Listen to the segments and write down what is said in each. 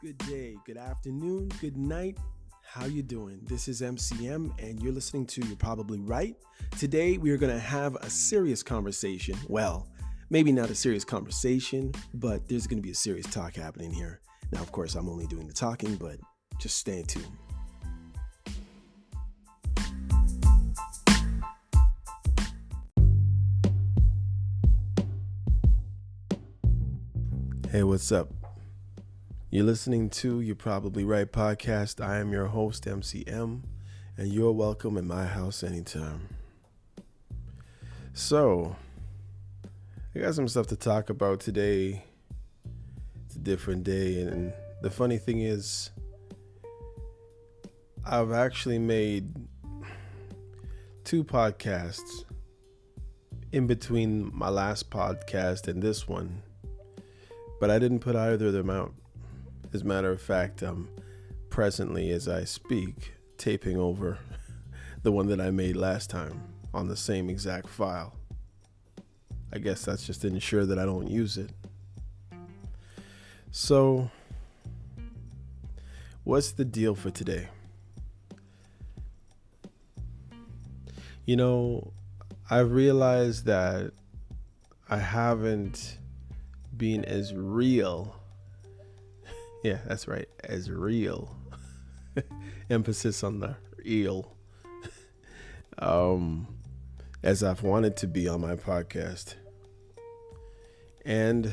Good day, good afternoon, good night. How you doing? This is MCM and you're listening to You're Probably Right. Today we are going to have a serious conversation. Well, maybe not a serious conversation, but there's going to be a serious talk happening here. Now, of course, I'm only doing the talking, but just stay tuned. Hey, what's up? You're listening to You're Probably Right podcast. I am your host, MCM, and you're welcome in my house anytime. So, I got some stuff to talk about today. It's a different day, and the funny thing is, I've actually made 2 podcasts in between my last podcast and this one, but I didn't put either of them out. As a matter of fact, I'm presently, as I speak, taping over the one that I made last time on the same exact file. I guess that's just to ensure that I don't use it. So, what's the deal for today? You know, I've realized that I haven't been as real. Yeah, that's right, as real. Emphasis on the real. As I've wanted to be on my podcast. And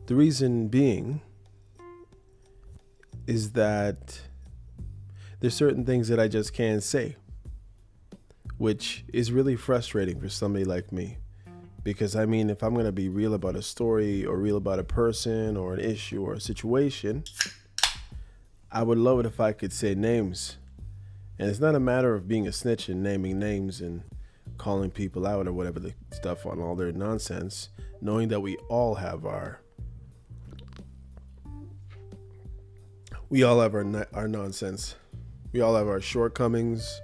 the reason being is that there's certain things that I just can't say, which is really frustrating for somebody like me. Because, I mean, if I'm going to be real about a story or real about a person or an issue or a situation, I would love it if I could say names. And it's not a matter of being a snitch and naming names and calling people out or whatever the stuff on all their nonsense, knowing that we all have our nonsense. We all have our shortcomings.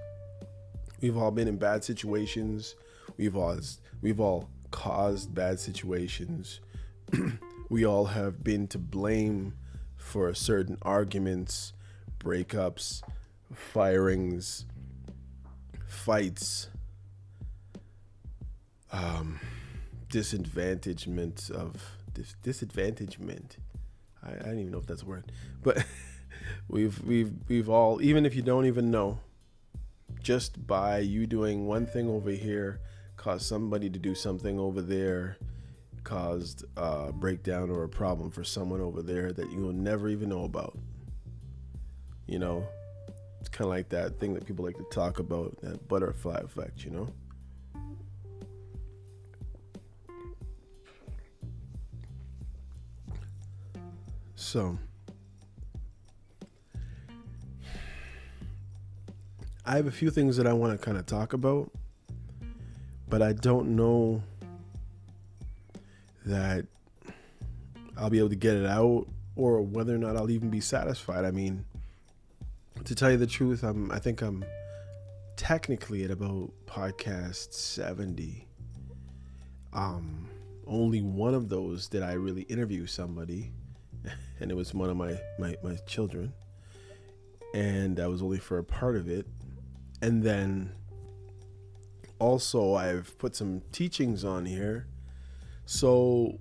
We've all been in bad situations. We've all caused bad situations. We all have been to blame for certain arguments, breakups, firings, fights, disadvantagement. I don't even know if that's a word, but we've all, even if you don't even know, just by you doing one thing over here, caused somebody to do something over there, caused a breakdown or a problem for someone over there that you will never even know about. You know, it's kind of like that thing that people like to talk about, that butterfly effect, you know? So, I have a few things that I want to kind of talk about, but I don't know that I'll be able to get it out or whether or not I'll even be satisfied. I mean, to tell you the truth, I think I'm technically at about podcast 70. Only one of those did I really interview somebody, and it was one of my children, and that was only for a part of it. And then also I've put some teachings on here. So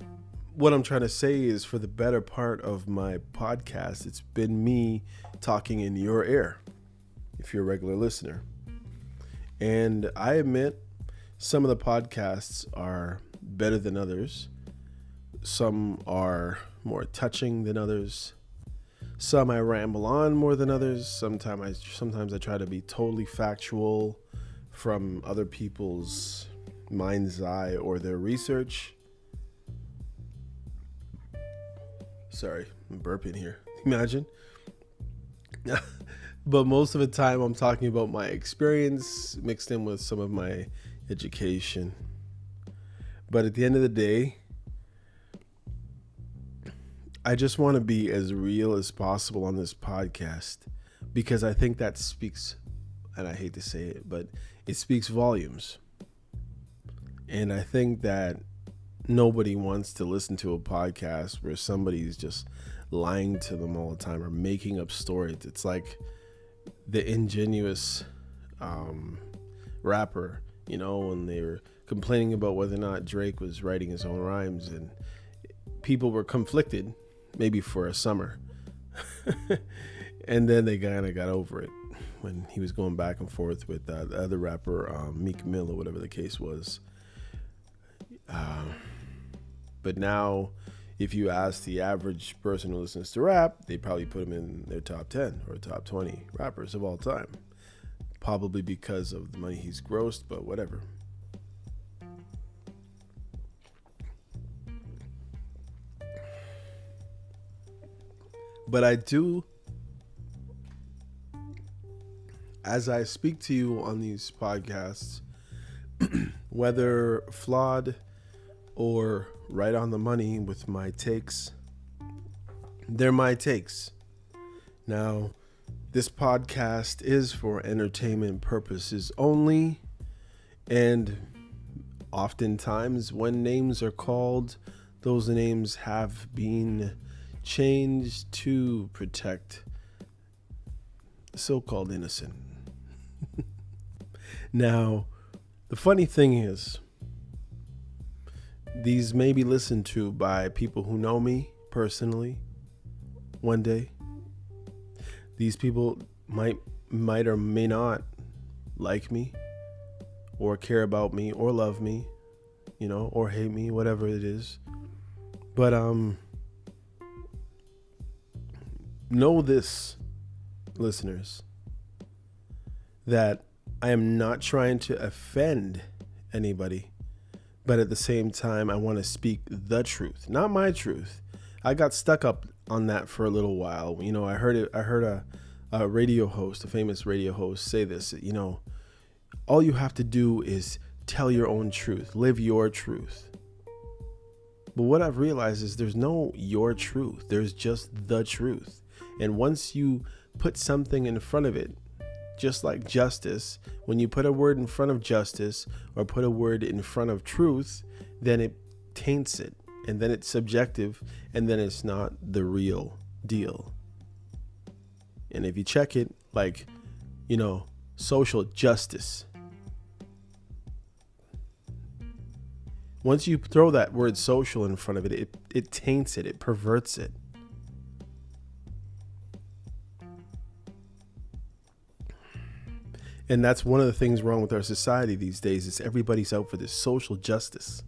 what I'm trying to say is, for the better part of my podcast, it's been me talking in your ear, if you're a regular listener. And I admit some of the podcasts are better than others. Some are more touching than others. Some I ramble on more than others. Sometimes I try to be totally factual from other people's mind's eye or their research. Sorry, I'm burping here. Imagine. But most of the time I'm talking about my experience mixed in with some of my education. But at the end of the day, I just want to be as real as possible on this podcast, because I think that speaks, and I hate to say it, but it speaks volumes. And I think that nobody wants to listen to a podcast where somebody's just lying to them all the time or making up stories. It's like the ingenuous rapper, when they were complaining about whether or not Drake was writing his own rhymes, and people were conflicted, maybe for a summer. And then they kind of got over it when he was going back and forth with the other rapper, Meek Mill, or whatever the case was. But now, if you ask the average person who listens to rap, they probably put him in their top 10 or top 20 rappers of all time. Probably because of the money he's grossed, but whatever. But I do, as I speak to you on these podcasts, whether flawed or right on the money with my takes, they're my takes. Now, this podcast is for entertainment purposes only, and oftentimes when names are called, those names have been changed to protect the so-called innocent. Now, the funny thing is, these may be listened to by people who know me personally one day. These people might or may not like me or care about me or love me, or hate me, whatever it is. But know this, listeners, that I am not trying to offend anybody, but at the same time, I want to speak the truth, not my truth. I got stuck up on that for a little while. I heard a radio host, a famous radio host, say this, all you have to do is tell your own truth, live your truth. But what I've realized is there's no your truth. There's just the truth. And once you put something in front of it, just like justice, when you put a word in front of justice or put a word in front of truth, then it taints it, and then it's subjective, and then it's not the real deal. And if you check it, like, social justice, once you throw that word social in front of it, it taints it, it perverts it. And that's one of the things wrong with our society these days, is everybody's out for this social justice.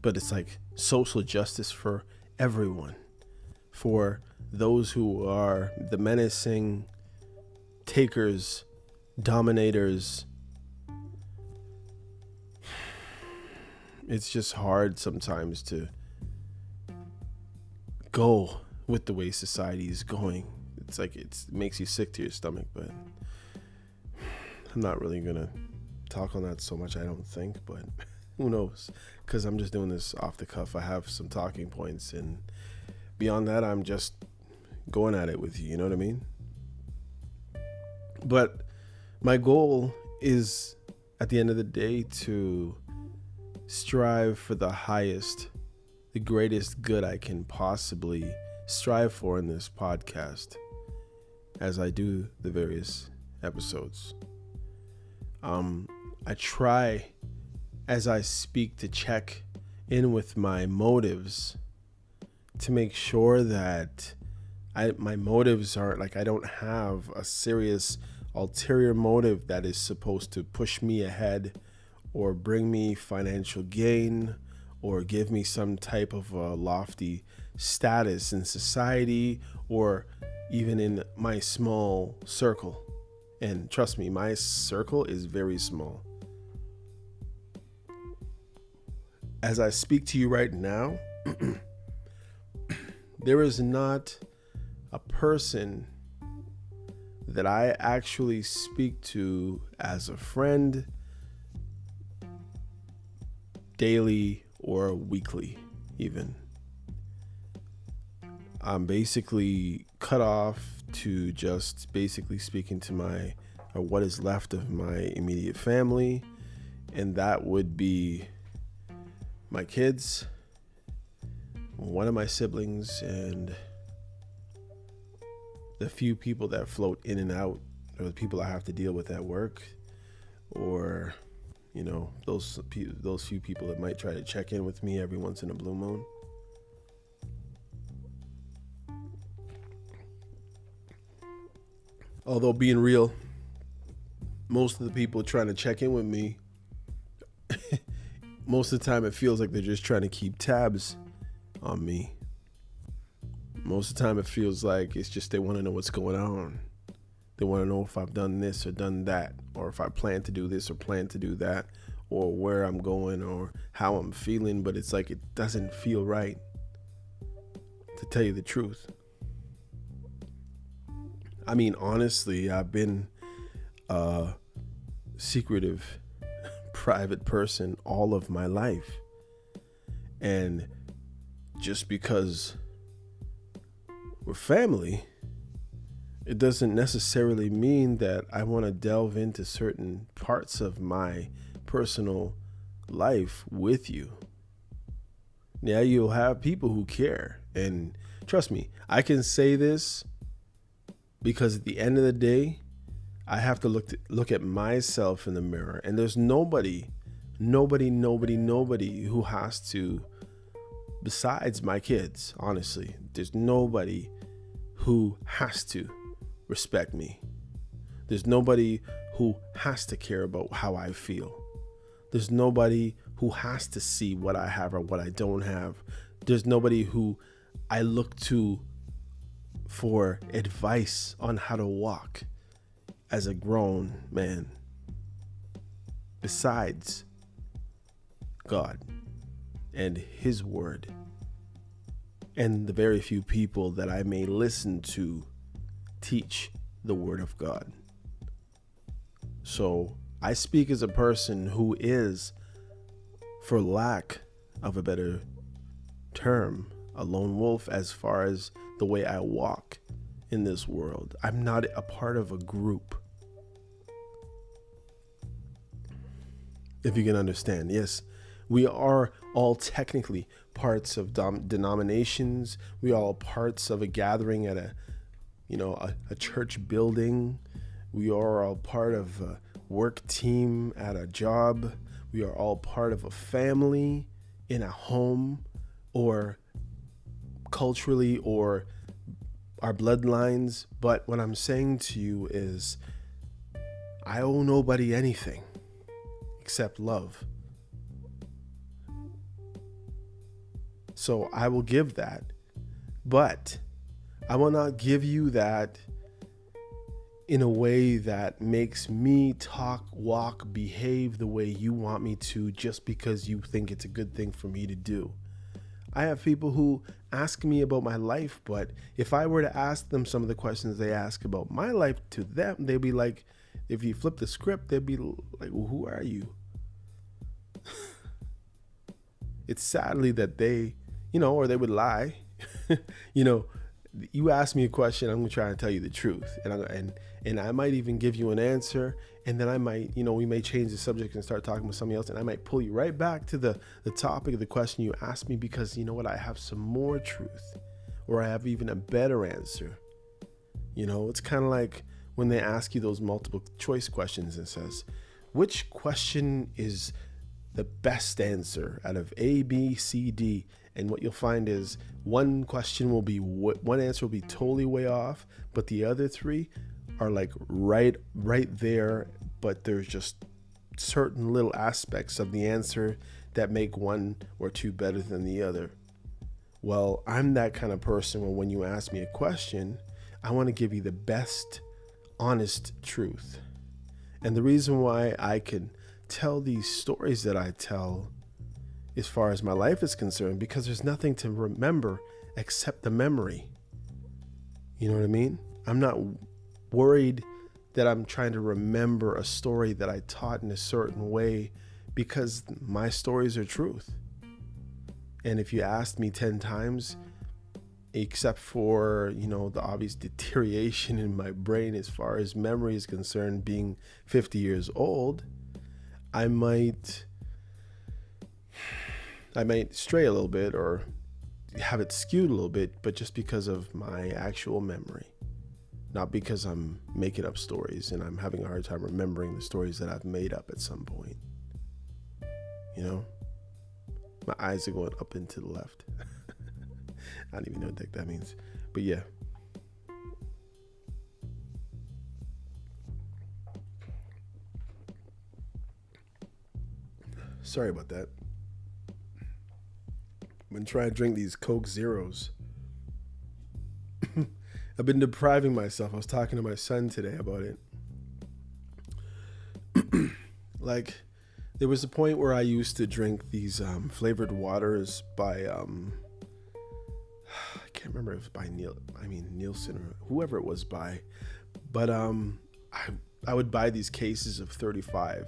But it's like social justice for everyone. For those who are the menacing takers, dominators. It's just hard sometimes to go with the way society is going. It's like it makes you sick to your stomach, but I'm not really going to talk on that so much, I don't think, but who knows? Because I'm just doing this off the cuff. I have some talking points, and beyond that, I'm just going at it with you, you know what I mean? But my goal is, at the end of the day, to strive for the highest, the greatest good I can possibly strive for in this podcast as I do the various episodes. I try, as I speak, to check in with my motives to make sure that my motives are like, I don't have a serious ulterior motive that is supposed to push me ahead or bring me financial gain or give me some type of a lofty status in society or even in my small circle. And trust me, my circle is very small. As I speak to you right now, there is not a person that I actually speak to as a friend, daily or weekly even. I'm basically cut off to just basically speaking to my, or what is left of my immediate family, and that would be my kids, one of my siblings, and the few people that float in and out, or the people I have to deal with at work, or those few people that might try to check in with me every once in a blue moon. Although, being real, most of the people trying to check in with me, most of the time it feels like they're just trying to keep tabs on me. Most of the time it feels like it's just they want to know what's going on. They want to know if I've done this or done that, or if I plan to do this or plan to do that, or where I'm going or how I'm feeling. But it's like it doesn't feel right, to tell you the truth. I mean, honestly, I've been a secretive, private person all of my life. And just because we're family, it doesn't necessarily mean that I want to delve into certain parts of my personal life with you. Yeah, you'll have people who care. And trust me, I can say this because at the end of the day, I have to look at myself in the mirror. And there's nobody who has to, besides my kids, honestly, there's nobody who has to respect me. There's nobody who has to care about how I feel. There's nobody who has to see what I have or what I don't have. There's nobody who I look to for advice on how to walk as a grown man, besides God and His word, and the very few people that I may listen to teach the word of God. So I speak as a person who is, for lack of a better term, a lone wolf as far as the way I walk in this world. I'm not a part of a group. If you can understand, yes, we are all technically parts of denominations. We are all parts of a gathering at a church building. We are all part of a work team at a job. We are all part of a family in a home, or culturally, or our bloodlines. But what I'm saying to you is, I owe nobody anything except love. So I will give that, but I will not give you that in a way that makes me talk, walk, behave the way you want me to, just because you think it's a good thing for me to do. I have people who ask me about my life, but if I were to ask them some of the questions they ask about my life to them, they'd be like, if you flip the script, they'd be like, well, who are you? It's sadly that they, or they would lie. You ask me a question, I'm going to try and tell you the truth. And I might even give you an answer. And then I might, we may change the subject and start talking with somebody else. And I might pull you right back to the topic of the question you asked me, because you know what? I have some more truth, or I have even a better answer. It's kind of like when they ask you those multiple choice questions and says, which question is the best answer out of A, B, C, D? And what you'll find is one answer will be totally way off, but the other three are like right there. But there's just certain little aspects of the answer that make one or two better than the other. Well, I'm that kind of person where when you ask me a question, I want to give you the best, honest truth. And the reason why I can tell these stories that I tell as far as my life is concerned, because there's nothing to remember except the memory. You know what I mean? I'm not worried that I'm trying to remember a story that I taught in a certain way, because my stories are truth. And if you asked me 10 times, except for, the obvious deterioration in my brain as far as memory is concerned, being 50 years old, I might stray a little bit or have it skewed a little bit, but just because of my actual memory. not because I'm making up stories and I'm having a hard time remembering the stories that I've made up at some point. You know, my eyes are going up and to the left. I don't even know what that means, but yeah. Sorry about that. I've been trying to drink these Coke Zeros. I've been depriving myself. I was talking to my son today about it. Like, there was a point where I used to drink these flavored waters by I can't remember if it was by Nielsen or whoever it was by, but I would buy these cases of 35,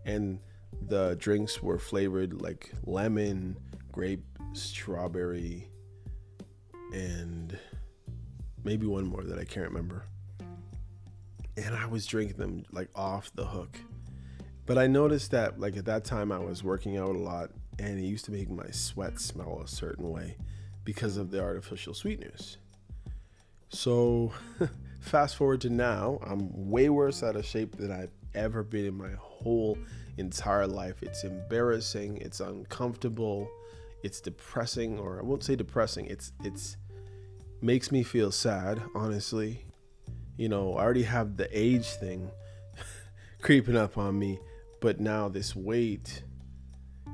and the drinks were flavored like lemon, grape, strawberry, and maybe one more that I can't remember. And I was drinking them like off the hook. But I noticed that like at that time I was working out a lot, and it used to make my sweat smell a certain way because of the artificial sweeteners. So fast forward to now, I'm way worse out of shape than I've ever been in my whole entire life. It's embarrassing, it's uncomfortable, it's depressing, or I won't say depressing, it's makes me feel sad, honestly. You know, I already have the age thing creeping up on me, but now this weight,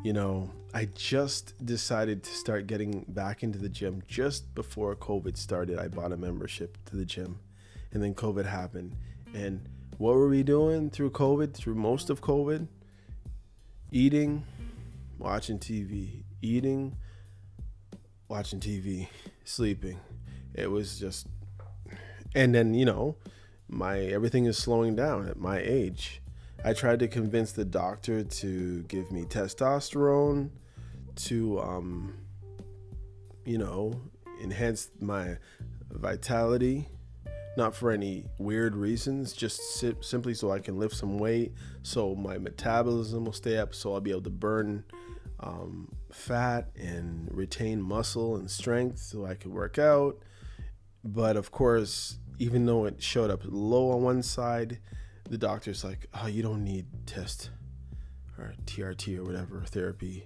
you know, I just decided to start getting back into the gym just before COVID started. I bought a membership to the gym, and then COVID happened. And what were we doing through COVID, through most of COVID? Eating, watching TV, eating, watching TV, sleeping. It was just, and then, you know, everything is slowing down at my age. I tried to convince the doctor to give me testosterone to, you know, enhance my vitality, not for any weird reasons, just simply so I can lift some weight, so my metabolism will stay up, so I'll be able to burn fat and retain muscle and strength so I could work out. But of course, even though it showed up low on one side, the doctor's like, oh, you don't need test or TRT or whatever therapy.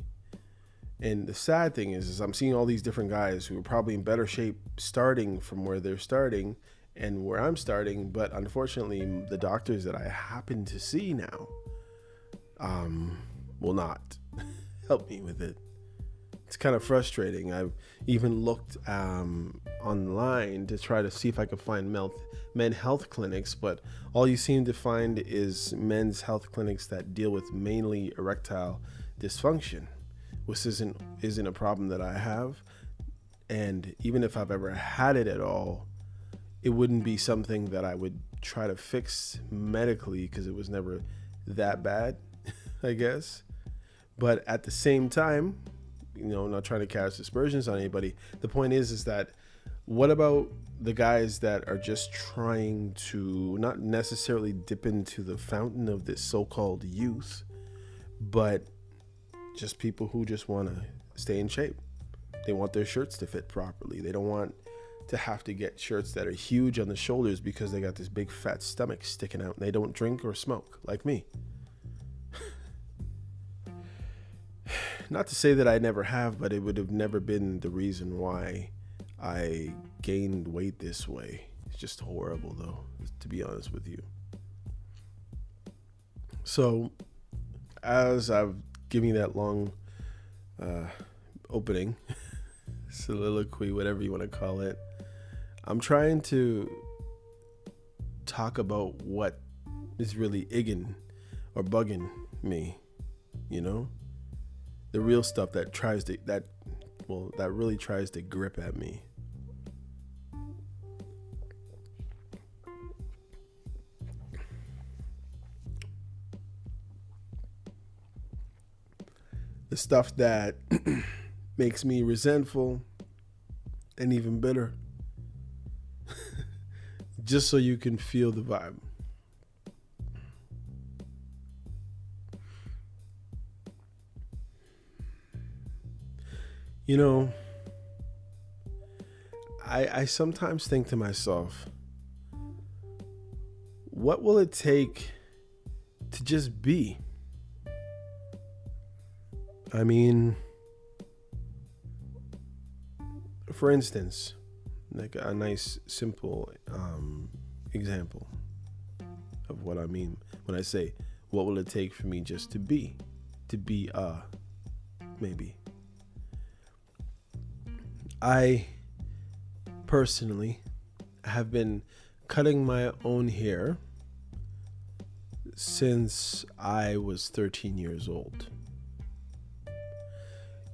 And the sad thing is I'm seeing all these different guys who are probably in better shape starting from where they're starting and where I'm starting. But unfortunately, the doctors that I happen to see now will not help me with it. It's kind of frustrating. I've even looked online to try to see if I could find men health clinics, but all you seem to find is men's health clinics that deal with mainly erectile dysfunction, which isn't a problem that I have. And even if I've ever had it at all, it wouldn't be something that I would try to fix medically because it was never that bad, I guess. But at the same time, you know, not trying to cast aspersions on anybody. The point is that what about the guys that are just trying to not necessarily dip into the fountain of this so-called youth, but just people who just want to stay in shape. They want their shirts to fit properly. They don't want to have to get shirts that are huge on the shoulders because they got this big fat stomach sticking out and they don't drink or smoke like me. Not to say that I never have, but it would have never been the reason why I gained weight this way. It's just horrible, though, to be honest with you. So, as I've given you that long opening, soliloquy, whatever you want to call it, I'm trying to talk about what is really igging or bugging me, you know? The real stuff that really tries to grip at me. The stuff that makes me resentful and even bitter. Just so you can feel the vibe. You know, I sometimes think to myself, what will it take to just be? I mean, for instance, like a nice simple example of what I mean when I say, what will it take for me just to be maybe. I personally have been cutting my own hair since I was 13 years old.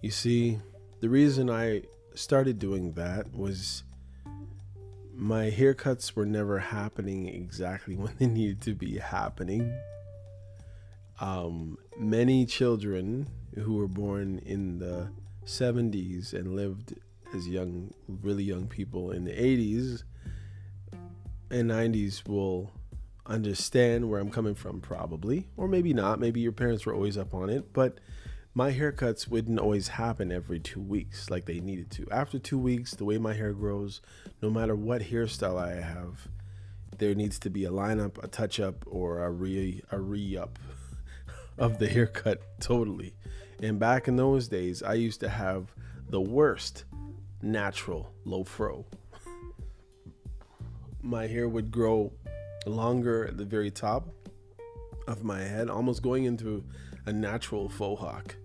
You see, the reason I started doing that was my haircuts were never happening exactly when they needed to be happening. Many children who were born in the 70s and lived as really young people in the 80s and 90s will understand where I'm coming from, probably, or maybe not. Maybe your parents were always up on it, but my haircuts wouldn't always happen every 2 weeks like they needed to. After 2 weeks, the way my hair grows, no matter what hairstyle I have, there needs to be a lineup, a touch up, or a re-up of the haircut totally. And back in those days, I used to have the worst natural low fro. My hair would grow longer at the very top of my head, almost going into a natural faux hawk.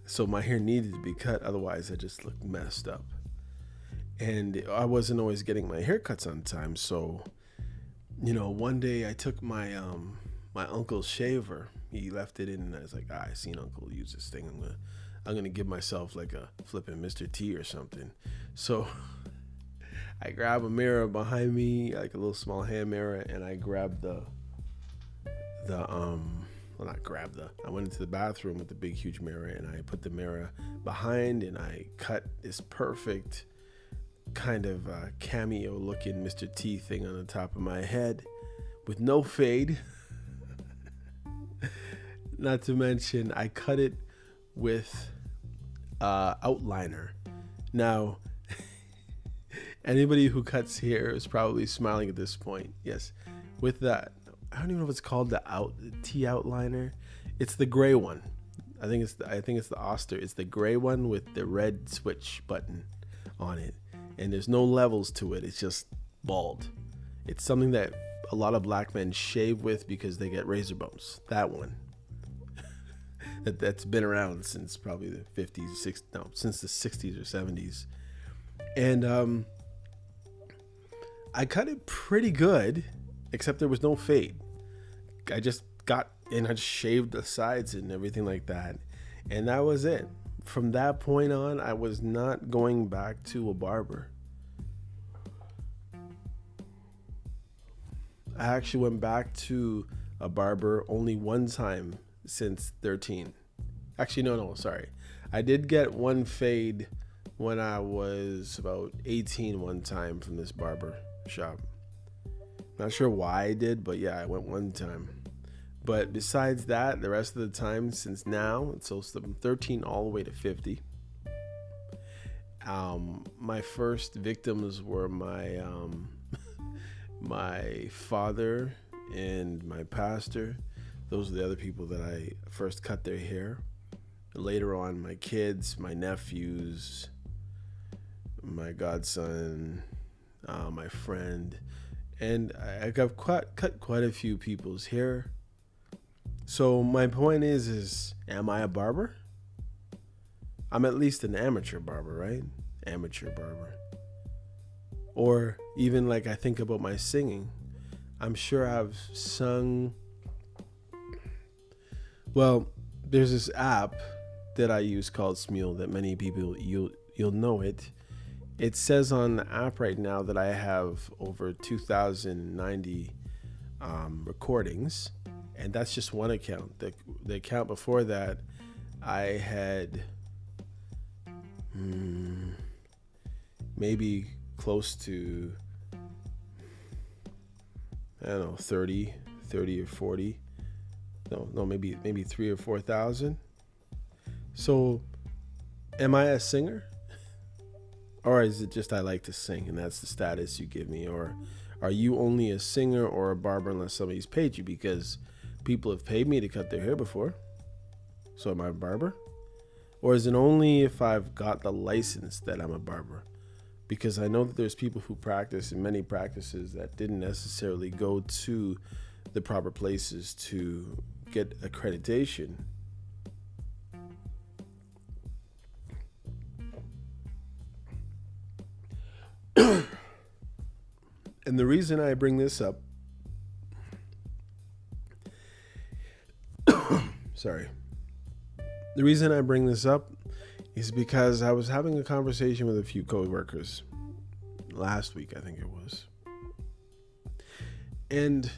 So my hair needed to be cut, otherwise I just looked messed up. And I wasn't always getting my haircuts on time. So, one day I took my my uncle's shaver. He left it in, and I was like, I seen Uncle use this thing. I'm gonna give myself like a flipping Mr. T or something. So I grab a mirror behind me, like a little small hand mirror, and I grab I went into the bathroom with the big huge mirror, and I put the mirror behind, and I cut this perfect kind of cameo looking Mr. T thing on the top of my head with no fade. Not to mention, I cut it with outliner. Now, anybody who cuts hair is probably smiling at this point. Yes, with that, I don't even know if it's called the T outliner. It's the gray one. I think it's the Oster. It's the gray one with the red switch button on it, and there's no levels to it. It's just bald. It's something that a lot of black men shave with because they get razor bumps. That one. That's been around since probably the 50s, since the 60s or 70s. And I cut it pretty good, except there was no fade. I just I shaved the sides and everything like that. And that was it. From that point on, I was not going back to a barber. I actually went back to a barber only one time since 13. Actually, no, sorry. I did get one fade when I was about 18 one time from this barber shop. Not sure why I did, but yeah, I went one time. But besides that, the rest of the time since now, so from 13 all the way to 50, my first victims were my my father and my pastor. Those are the other people that I first cut their hair. Later on, my kids, my nephews, my godson, my friend, and I've cut quite a few people's hair. So my point is am I a barber? I'm at least an amateur barber, right? Amateur barber. Or even like I think about my singing. I'm sure I've sung. Well, there's this app that I use called Smule that many people, you'll know it. It says on the app right now that I have over 2,090 recordings, and that's just one account. The account before that, I had maybe close to, I don't know, 30 or 40. No, maybe 3,000 or 4,000. So, am I a singer? Or is it just I like to sing and that's the status you give me? Or Are you only a singer or a barber unless somebody's paid you? Because people have paid me to cut their hair before. So am I a barber? Or is it only if I've got the license that I'm a barber? Because I know that there's people who practice in many practices that didn't necessarily go to the proper places to get accreditation. And the reason I bring this up, sorry. The reason I bring this up is because I was having a conversation with a few coworkers last week, I think it was. And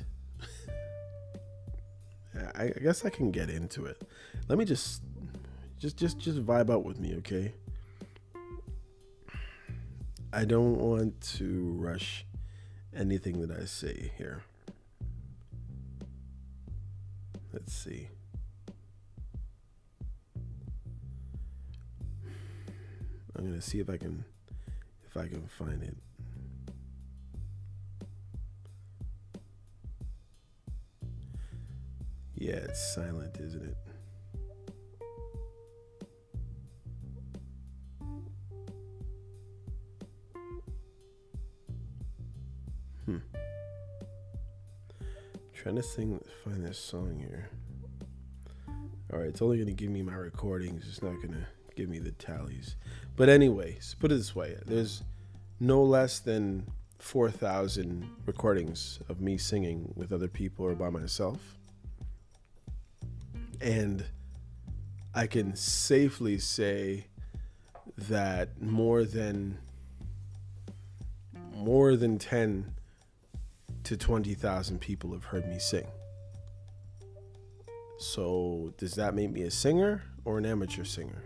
I guess I can get into it. Let me just vibe out with me, okay? I don't want to rush anything that I say here. Let's see. I'm gonna see if I can find it. Yeah, it's silent, isn't it? Trying to find this song here. All right, it's only going to give me my recordings. It's not going to give me the tallies. But anyways, put it this way. There's no less than 4,000 recordings of me singing with other people or by myself. And I can safely say that more than 10 to 20,000 people have heard me sing. So does that make me a singer or an amateur singer?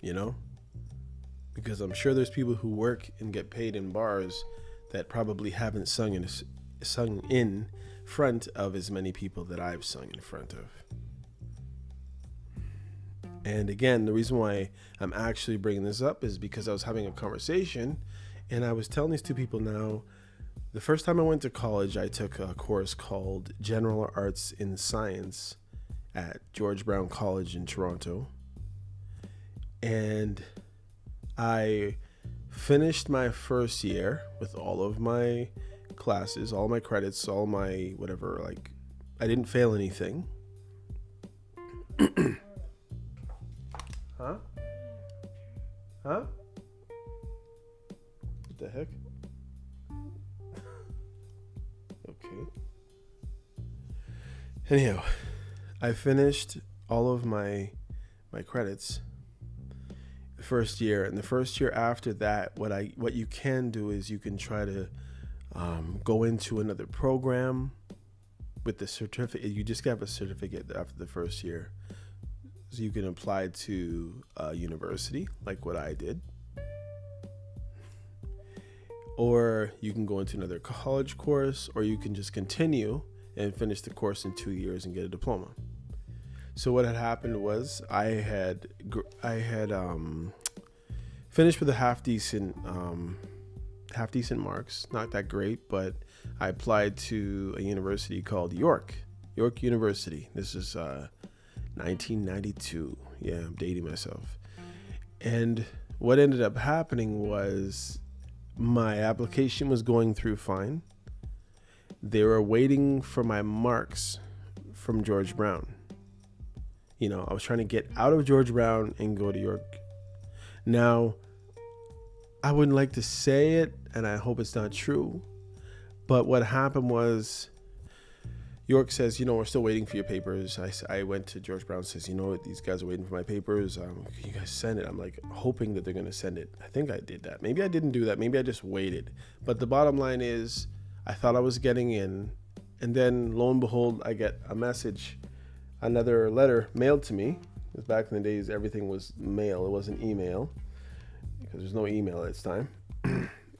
You know? Because I'm sure there's people who work and get paid in bars that probably haven't sung in front of as many people that I've sung in front of. And again, the reason why I'm actually bringing this up is because I was having a conversation and I was telling these two people now, the first time I went to college, I took a course called General Arts in Science at George Brown College in Toronto. And I finished my first year with all of my classes, all my credits, all my whatever, like I didn't fail anything. Huh? What the heck? Okay. Anyhow, I finished all of my credits the first year, and the first year after that, what you can do is you can try to go into another program with the certificate. You just have a certificate after the first year, so you can apply to a university like what I did. Or you can go into another college course, or you can just continue and finish the course in 2 years and get a diploma. So what had happened was I had finished with a half decent marks, not that great, but I applied to a university called York University. This is 1992. Yeah, I'm dating myself. And what ended up happening was my application was going through fine. They were waiting for my marks from George Brown. You know, I was trying to get out of George Brown and go to York. Now, I wouldn't like to say it, and I hope it's not true, but what happened was York says, you know, we're still waiting for your papers. I went to George Brown, says, you know what, these guys are waiting for my papers. Can you guys send it? I'm like hoping that they're going to send it. I think I did that. Maybe I didn't do that. Maybe I just waited. But the bottom line is I thought I was getting in. And then lo and behold, I get a message, another letter mailed to me. Because back in the days, everything was mail. It wasn't email because there's no email at this time.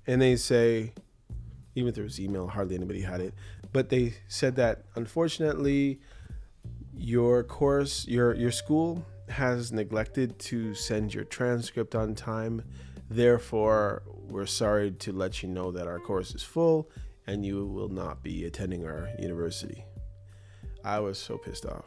And they say, even if there was email, hardly anybody had it. But they said that, unfortunately, your course, your school has neglected to send your transcript on time. Therefore, we're sorry to let you know that our course is full and you will not be attending our university. I was so pissed off.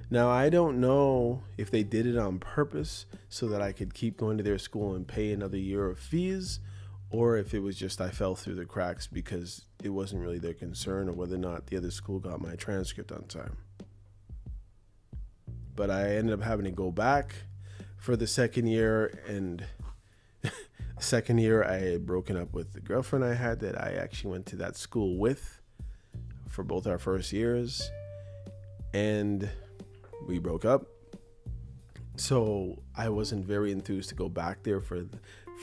Now, I don't know if they did it on purpose so that I could keep going to their school and pay another year of fees, or if it was just I fell through the cracks because it wasn't really their concern, or whether or not the other school got my transcript on time. But I ended up having to go back for the second year, and second year I had broken up with the girlfriend I had that I actually went to that school with for both our first years, and we broke up. So I wasn't very enthused to go back there for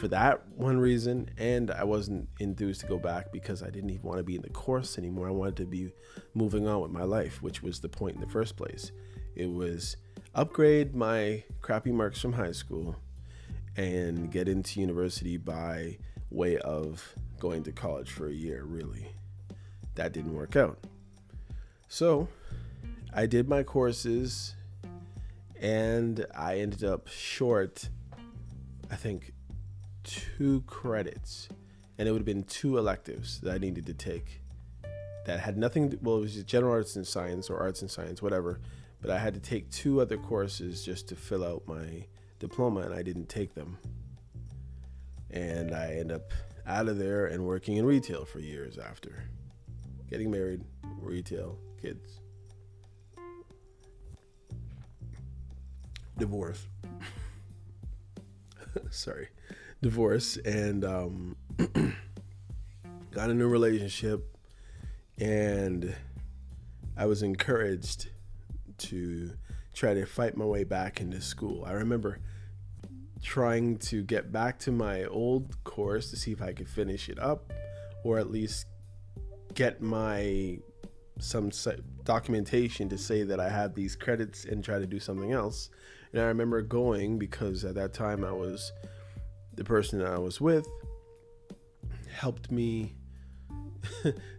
that one reason, and I wasn't enthused to go back because I didn't even want to be in the course anymore. I wanted to be moving on with my life, which was the point in the first place. It was upgrade my crappy marks from high school and get into university by way of going to college for a year, really. That didn't work out. So I did my courses and I ended up short, I think, 2 credits. And it would have been 2 electives that I needed to take that had nothing to, well, it was just general arts and science or arts and science, whatever. But I had to take 2 other courses just to fill out my diploma, and I didn't take them. And I ended up out of there and working in retail for years after. Getting married, retail, kids. Divorce. Sorry. Divorce, and got a new relationship, and I was encouraged to try to fight my way back into school. I remember trying to get back to my old course to see if I could finish it up, or at least get some documentation to say that I had these credits and try to do something else. And I remember going, because at that time the person that I was with helped me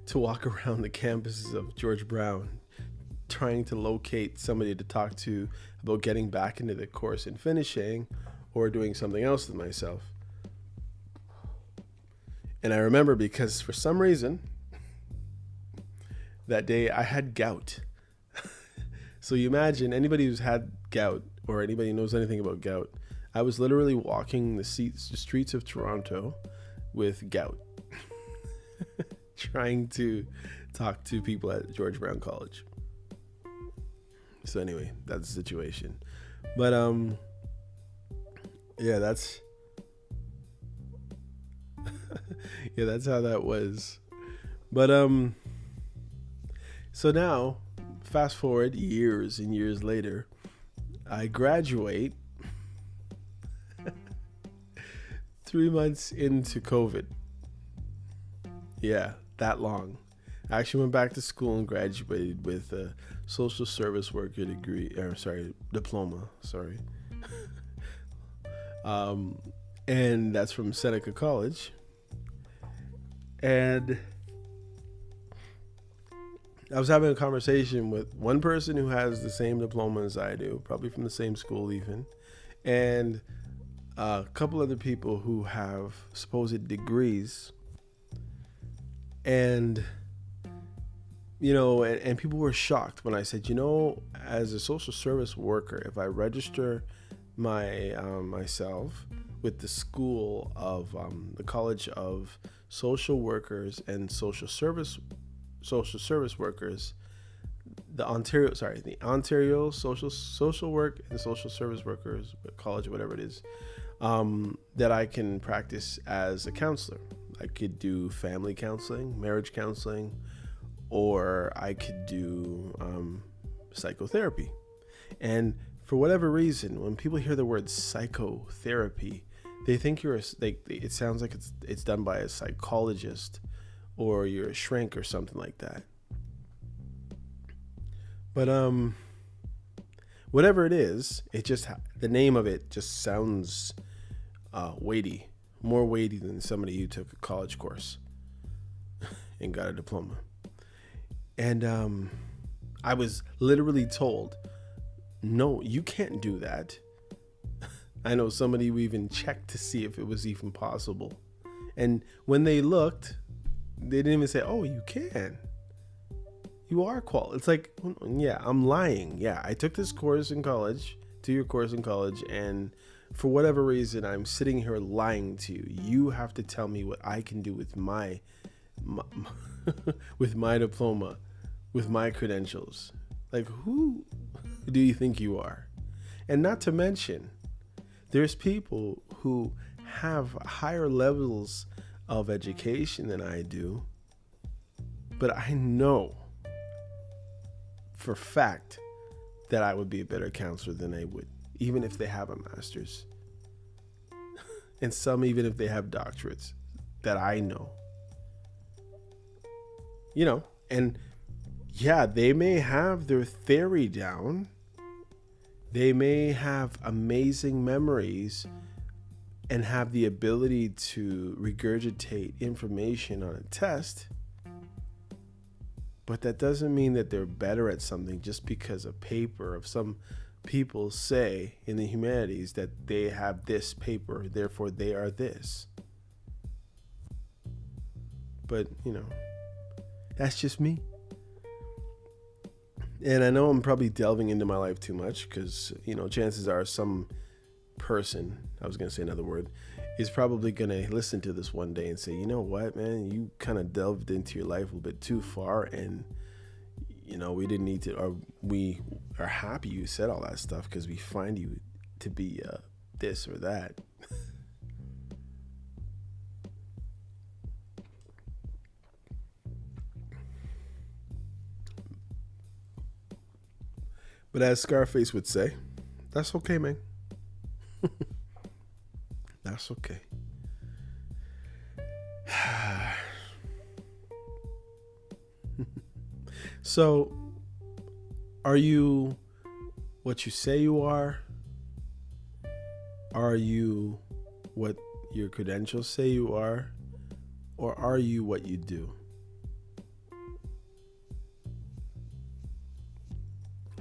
to walk around the campuses of George Brown, trying to locate somebody to talk to about getting back into the course and finishing, or doing something else with myself. And I remember because for some reason that day I had gout. So you imagine anybody who's had gout, or anybody who knows anything about gout, I was literally walking the streets of Toronto with gout, trying to talk to people at George Brown College. So anyway, that's the situation. But yeah, that's that's how that was. But so now, fast forward years and years later, I graduate 3 months into COVID. Yeah, that long. I actually went back to school and graduated with a social service worker diploma. And that's from Seneca College. And I was having a conversation with one person who has the same diploma as I do, probably from the same school even, and a couple other people who have supposed degrees. And and people were shocked when I said, as a social service worker, if I register myself with the school of the College of Social Workers and Social Service Workers, the Ontario Social Work and Social Service Workers College, whatever it is, that I can practice as a counselor. I could do family counseling, marriage counseling, or I could do psychotherapy. And for whatever reason, when people hear the word psychotherapy, they think it sounds like it's done by a psychologist, or you're a shrink or something like that. But whatever it is, the name of it just sounds weighty, more weighty than somebody who took a college course and got a diploma. And I was literally told, no, you can't do that. I know somebody who even checked to see if it was even possible. And when they looked, they didn't even say, oh, you can. You are qualified. It's like, yeah, I'm lying. Yeah, I took this course in college, 2-year course in college, and for whatever reason, I'm sitting here lying to you. You have to tell me what I can do with my with my diploma, with my credentials. Like, who do you think you are? And not to mention, there's people who have higher levels of education than I do, but I know for a fact that I would be a better counselor than they would, even if they have a master's. And some even if they have doctorates that I know. You know, and yeah, they may have their theory down. They may have amazing memories and have the ability to regurgitate information on a test. But that doesn't mean that they're better at something just because a paper of some people say in the humanities that they have this paper, therefore they are this. But, you know, that's just me. And I know I'm probably delving into my life too much because, you know, chances are some person, I was going to say another word, is probably going to listen to this one day and say, you know what, man, you kind of delved into your life a little bit too far, and, you know, we didn't need to, or we are happy you said all that stuff because we find you to be this or that. But as Scarface would say, that's okay, man. That's okay. So, are you what you say you are? Are you what your credentials say you are? Or are you what you do?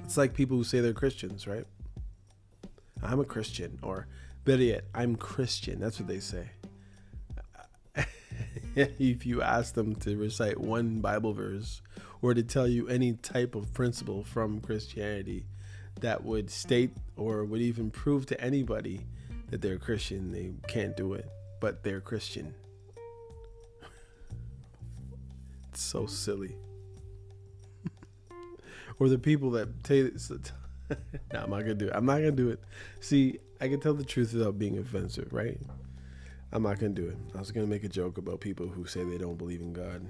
It's like people who say they're Christians, right? I'm a Christian, or better yet, I'm Christian. That's what they say. If you ask them to recite one Bible verse or to tell you any type of principle from Christianity that would state or would even prove to anybody that they're Christian, they can't do it, but they're Christian. It's so silly. Or the people that tell you, no, I'm not going to do it. I'm not going to do it. See, I can tell the truth without being offensive, right? I'm not going to do it. I was going to make a joke about people who say they don't believe in God,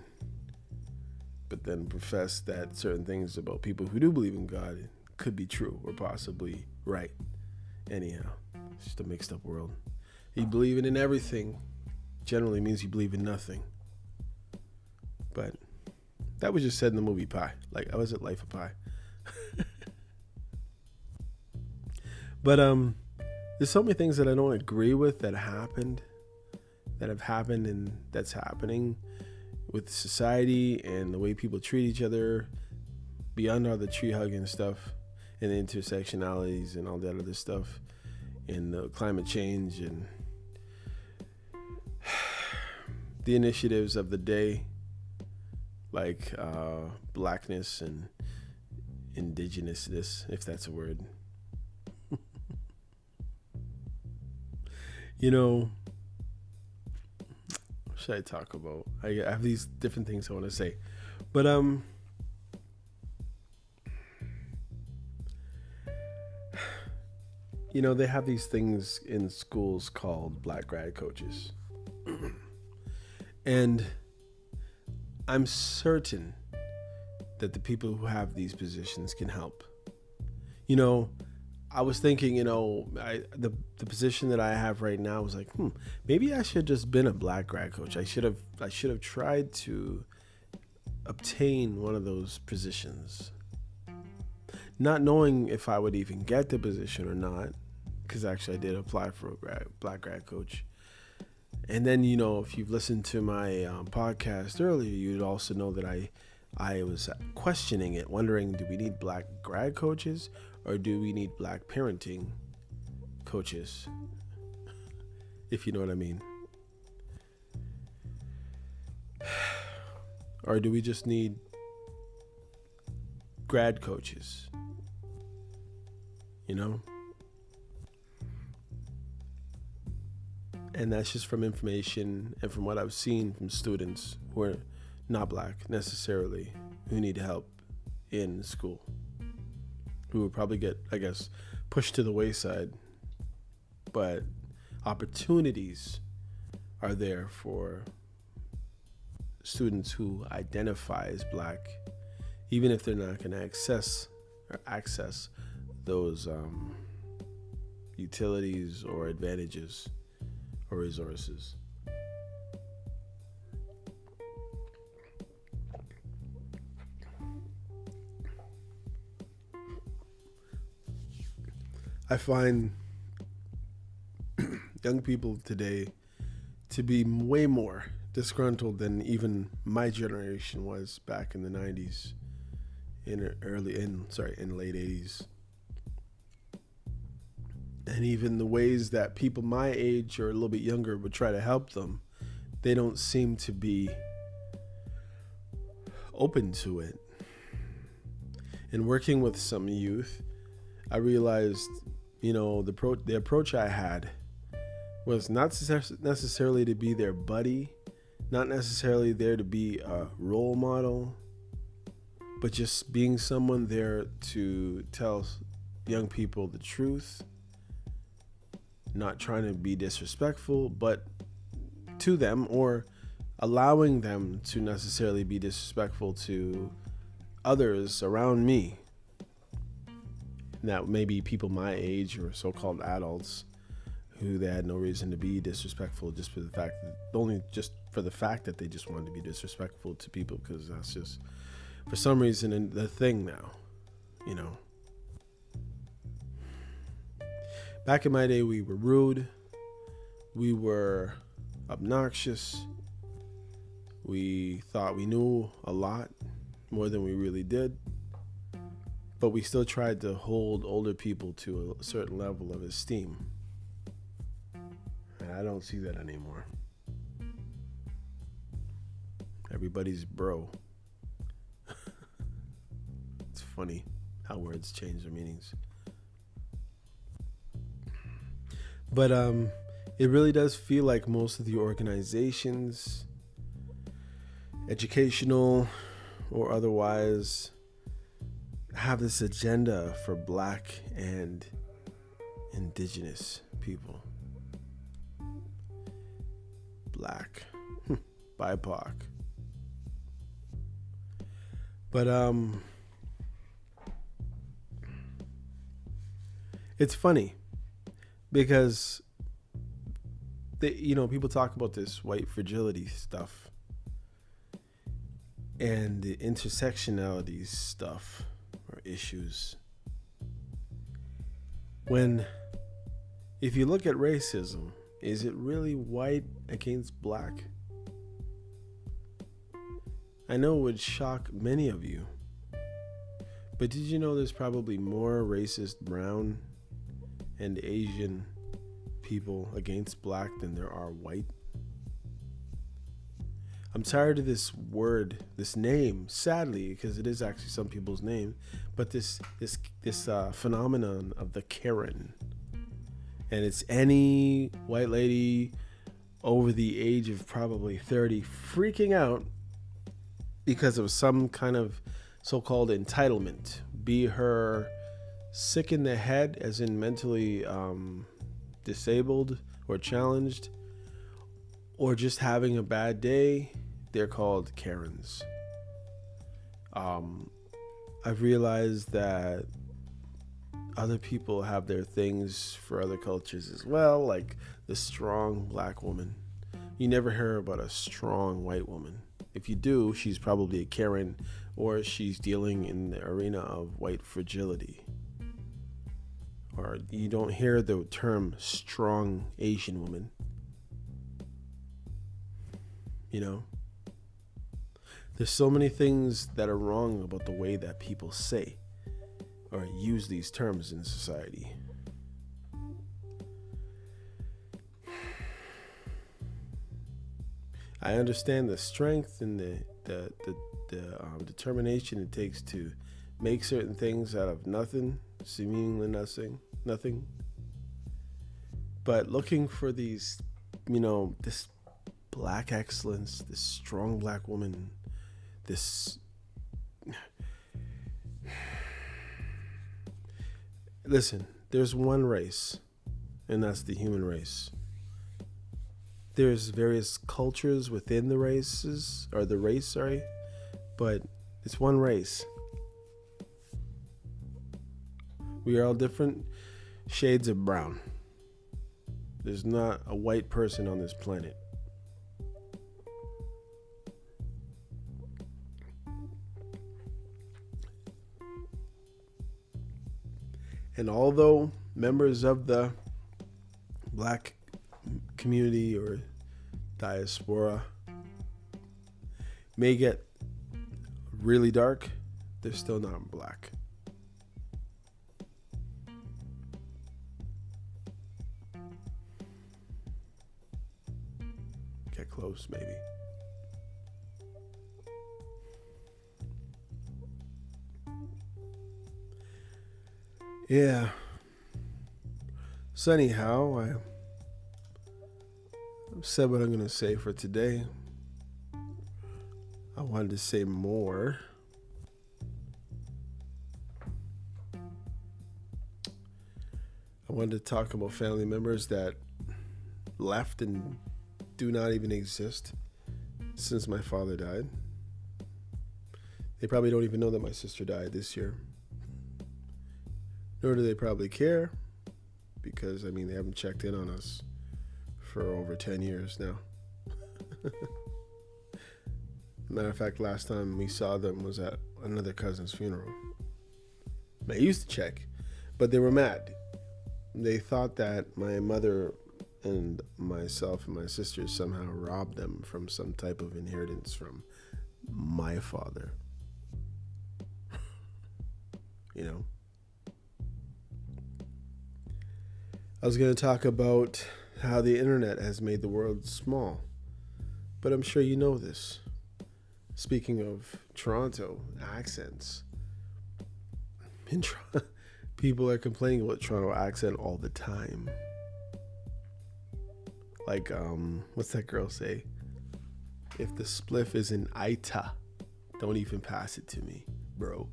but then profess that certain things about people who do believe in God could be true or possibly right. Anyhow, it's just a mixed up world. You believing in everything generally means you believe in nothing. But that was just said in the movie Pi. Like, I was at Life of Pi. But there's so many things that I don't agree with that happened, that have happened, and that's happening with society and the way people treat each other, beyond all the tree hugging stuff and the intersectionalities and all that other stuff, and the climate change and the initiatives of the day, like blackness and indigenousness, if that's a word. You know, what should I talk about? I have these different things I want to say, but you know, they have these things in schools called black grad coaches, and I'm certain that the people who have these positions can help. You know, I was thinking, you know, the position that I have right now was like, maybe I should have just been a black grad coach. I should have tried to obtain one of those positions, not knowing if I would even get the position or not, because actually I did apply for a black grad coach. And then, you know, if you've listened to my podcast earlier, you'd also know that I was questioning it, wondering, do we need black grad coaches or do we need black parenting coaches, if you know what I mean? Or do we just need grad coaches? You know? And that's just from information and from what I've seen from students who are not black necessarily, who need help in school, who will probably get, I guess, pushed to the wayside. But opportunities are there for students who identify as black, even if they're not going to access those utilities or advantages or resources. I find young people today to be way more disgruntled than even my generation was back in the 90s, in late 80s. And even the ways that people my age or a little bit younger would try to help them, they don't seem to be open to it. In working with some youth, I realized, the approach I had was not necessarily to be their buddy, not necessarily there to be a role model, but just being someone there to tell young people the truth, not trying to be disrespectful, but to them, or allowing them to necessarily be disrespectful to others around me. That may be people my age or so-called adults who they had no reason to be disrespectful, just for the fact that they just wanted to be disrespectful to people, because that's just for some reason the thing now, Back in my day, we were rude, we were obnoxious, we thought we knew a lot more than we really did, but we still tried to hold older people to a certain level of esteem. And I don't see that anymore. Everybody's bro. It's funny how words change their meanings. But it really does feel like most of the organizations, educational or otherwise, have this agenda for black and indigenous people. Black, BIPOC. But it's funny because people talk about this white fragility stuff and the intersectionality stuff or issues. If you look at racism, is it really white against black? I know it would shock many of you, but did you know there's probably more racist brown and Asian people against black than there are white? I'm tired of this word, this name, sadly, because it is actually some people's name, but this phenomenon of the Karen. And it's any white lady over the age of probably 30 freaking out because of some kind of so-called entitlement, be her sick in the head, as in mentally disabled or challenged, or just having a bad day. They're called Karens. I've realized that other people have their things for other cultures as well, like the strong black woman. You never hear about a strong white woman. If you do, she's probably a Karen, or she's dealing in the arena of white fragility. Or you don't hear the term strong Asian woman. There's so many things that are wrong about the way that people say or use these terms in society. I understand the strength and the determination it takes to make certain things out of nothing, seemingly nothing. But looking for these, this black excellence, this strong black woman, this. Listen, there's one race, and that's the human race. There's various cultures within the races, or the race, sorry, but it's one race. We are all different shades of brown. There's not a white person on this planet. And although members of the black community or diaspora may get really dark, they're still not black. Get close, maybe. Yeah. So anyhow, I said what I'm going to say for today. I wanted to say more. I wanted to talk about family members that left and do not even exist since my father died. They probably don't even know that my sister died this year. Nor do they probably care, because, they haven't checked in on us for over 10 years now. Matter of fact, last time we saw them was at another cousin's funeral. They used to check, but they were mad. They thought that my mother and myself and my sister somehow robbed them from some type of inheritance from my father. I was going to talk about how the internet has made the world small, but I'm sure you know this. Speaking of Toronto accents, people are complaining about Toronto accent all the time. Like, what's that girl say? If the spliff is in Ita, don't even pass it to me, bro.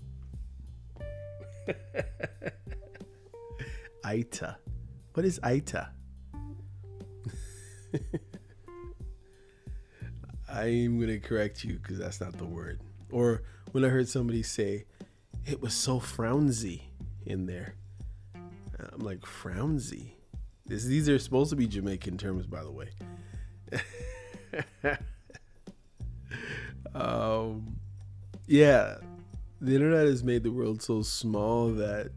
Ita. What is Ita? I'm going to correct you because that's not the word. Or when I heard somebody say, it was so frownsy in there. I'm like, frownsy? These are supposed to be Jamaican terms, by the way. Yeah, the internet has made the world so small that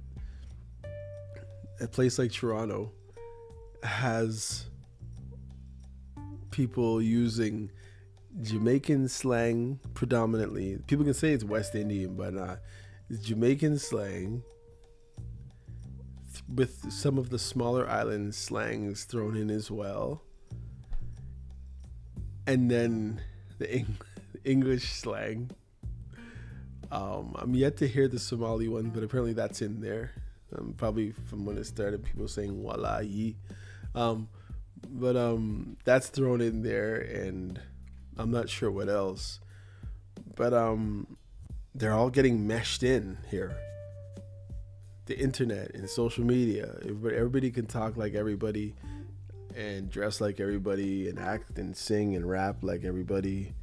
a place like Toronto has people using Jamaican slang predominantly. People can say it's West Indian, but it's Jamaican slang with some of the smaller island slangs thrown in as well. And then the English slang. I'm yet to hear the Somali one, but apparently that's in there. Probably from when it started, people saying wallahi. But that's thrown in there, and I'm not sure what else. But they're all getting meshed in here. The internet and social media. Everybody can talk like everybody and dress like everybody and act and sing and rap like everybody.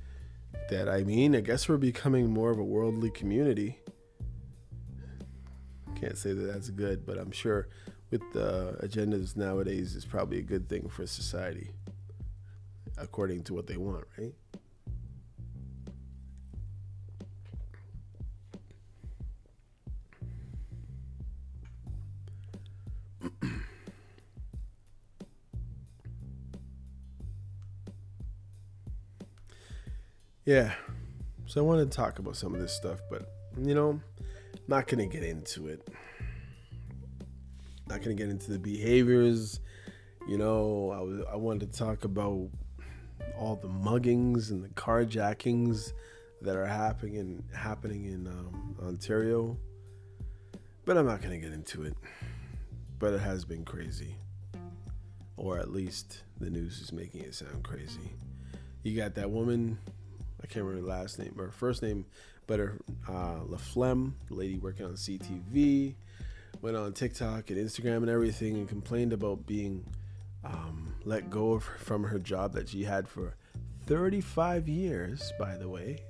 I guess we're becoming more of a worldly community. Can't say that that's good, but I'm sure with the agendas nowadays, it's probably a good thing for society, according to what they want, right? Yeah, so I want to talk about some of this stuff, but, not going to get into it. Not going to get into the behaviors. I wanted to talk about all the muggings and the carjackings that are happening in Ontario. But I'm not going to get into it. But it has been crazy. Or at least the news is making it sound crazy. You got that woman, I can't remember her last name, or her first name, but her LaFlemme, the lady working on CTV, went on TikTok and Instagram and everything and complained about being let go from her job that she had for 35 years, by the way.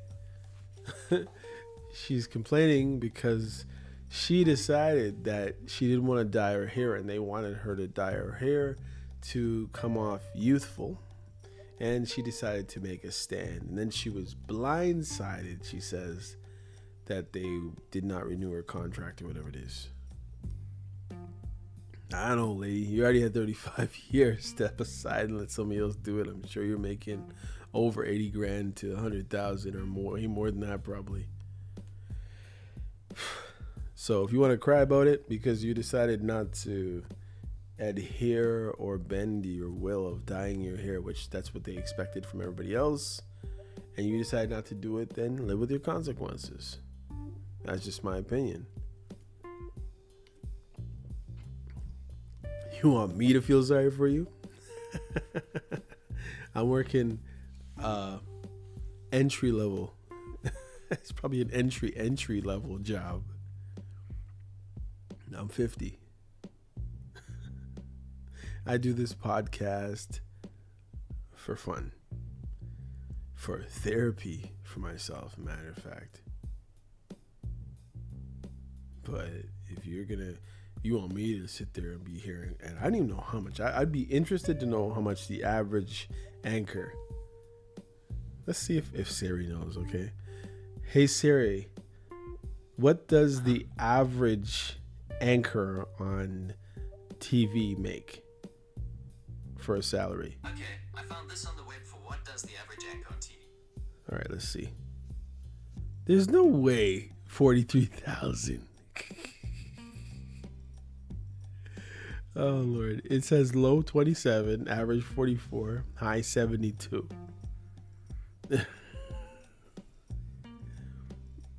She's complaining because she decided that she didn't want to dye her hair, and they wanted her to dye her hair to come off youthful. And she decided to make a stand. And then she was blindsided, she says, that they did not renew her contract or whatever it is. I don't know, lady. You already had 35 years. Step aside and let somebody else do it. I'm sure you're making over 80 grand to 100,000 or more than that probably. So if you want to cry about it because you decided not to adhere or bend your will of dyeing your hair, which that's what they expected from everybody else, and you decide not to do it, then live with your consequences. That's just my opinion. You want me to feel sorry for you? I'm working entry level. It's probably an entry level job. I'm 50. I do this podcast for fun, for therapy for myself, matter of fact. But if you want me to sit there and be hearing, and I don't even know how much, I'd be interested to know how much the average anchor, let's see if Siri knows, okay? Hey Siri, what does the average anchor on TV make for a salary? Okay, I found this on the web for what does the average anchor on TV. All right, let's see. There's no way 43,000. Oh Lord, it says low 27, average 44, high 72.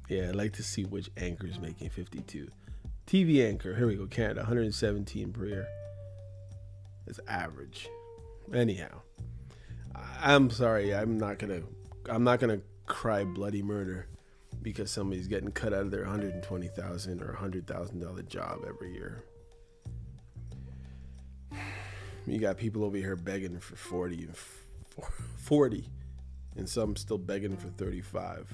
Yeah, I'd like to see which anchor is making 52. TV anchor, here we go, Canada, 117 per year. It's average. Anyhow, I'm sorry, I'm not gonna cry bloody murder because somebody's getting cut out of their $120,000 or $100,000 job every year. You got people over here begging for 40 and some still begging for 35.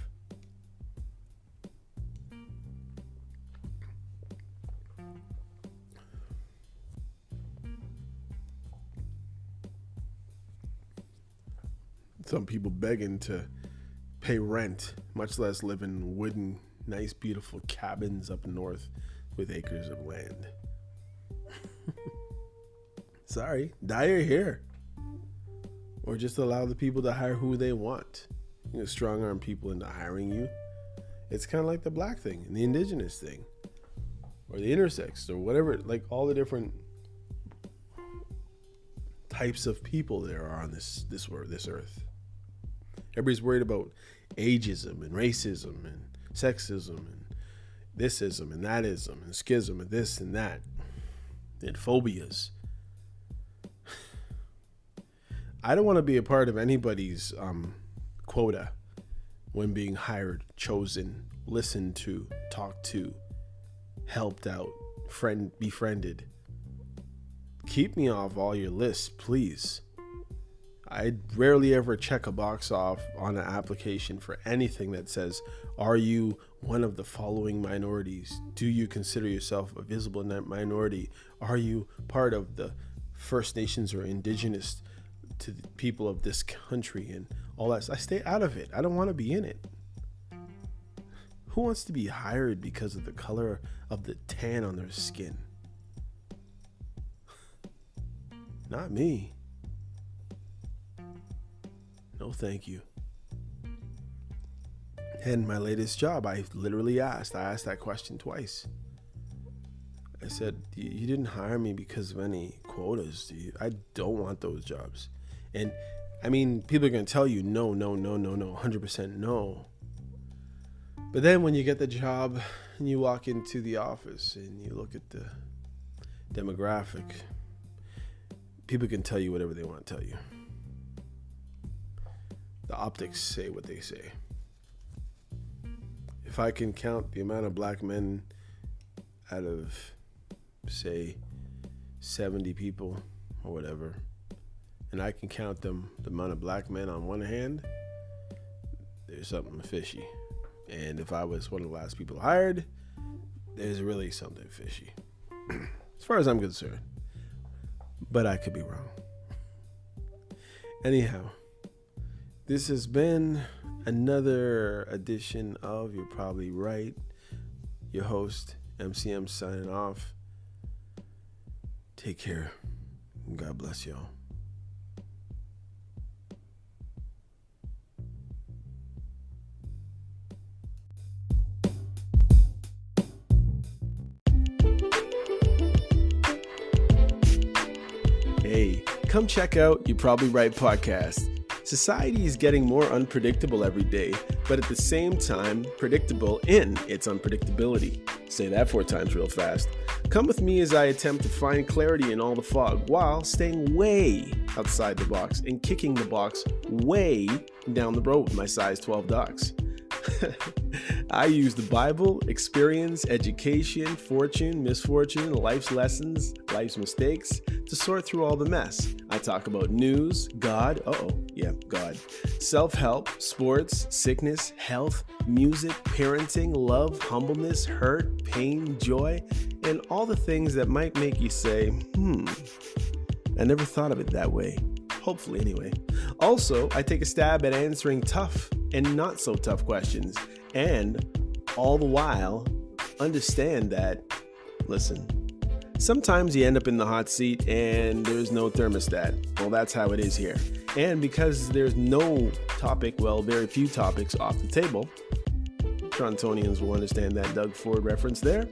Some people begging to pay rent, much less live in wooden, nice, beautiful cabins up north with acres of land. Sorry, dye your hair. Or just allow the people to hire who they want. You know, strong arm people into hiring you. It's kind of like the black thing and the indigenous thing. Or the intersex or whatever, like all the different types of people there are on this earth. Everybody's worried about ageism and racism and sexism and thisism and thatism and schism and this and that and phobias. I don't want to be a part of anybody's quota when being hired, chosen, listened to, talked to, helped out, befriended. Keep me off all your lists, please. I rarely ever check a box off on an application for anything that says, are you one of the following minorities? Do you consider yourself a visible minority? Are you part of the First Nations or indigenous to the people of this country and all that? I stay out of it. I don't want to be in it. Who wants to be hired because of the color of the tan on their skin? Not me. No, thank you. And my latest job, I literally asked that question twice. I said, you didn't hire me because of any quotas. I don't want those jobs. And I mean, people are going to tell you no, 100% no. But then when you get the job and you walk into the office and you look at the demographic, people can tell you whatever they want to tell you. The optics say what they say. If I can count the amount of black men out of, say, 70 people or whatever, and I can count the amount of black men on one hand, there's something fishy. And if I was one of the last people hired, there's really something fishy, as far as I'm concerned. But I could be wrong. Anyhow, this has been another edition of You're Probably Right. Your host, MCM, signing off. Take care. God bless y'all. Hey, come check out You're Probably Right podcast. Society is getting more unpredictable every day, but at the same time, predictable in its unpredictability. Say that 4 times real fast. Come with me as I attempt to find clarity in all the fog while staying way outside the box and kicking the box way down the road with my size 12 dogs. I use the Bible, experience, education, fortune, misfortune, life's lessons, life's mistakes to sort through all the mess. I talk about news, God, God, self-help, sports, sickness, health, music, parenting, love, humbleness, hurt, pain, joy, and all the things that might make you say, I never thought of it that way. Hopefully, anyway. Also, I take a stab at answering tough and not so tough questions, and all the while understand that, listen, sometimes you end up in the hot seat and there's no thermostat. Well, that's how it is here. And because there's no topic, very few topics off the table, Torontonians will understand that Doug Ford reference there.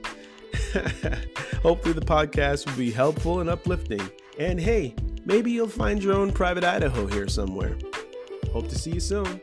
Hopefully the podcast will be helpful and uplifting. And hey, maybe you'll find your own private Idaho here somewhere. Hope to see you soon.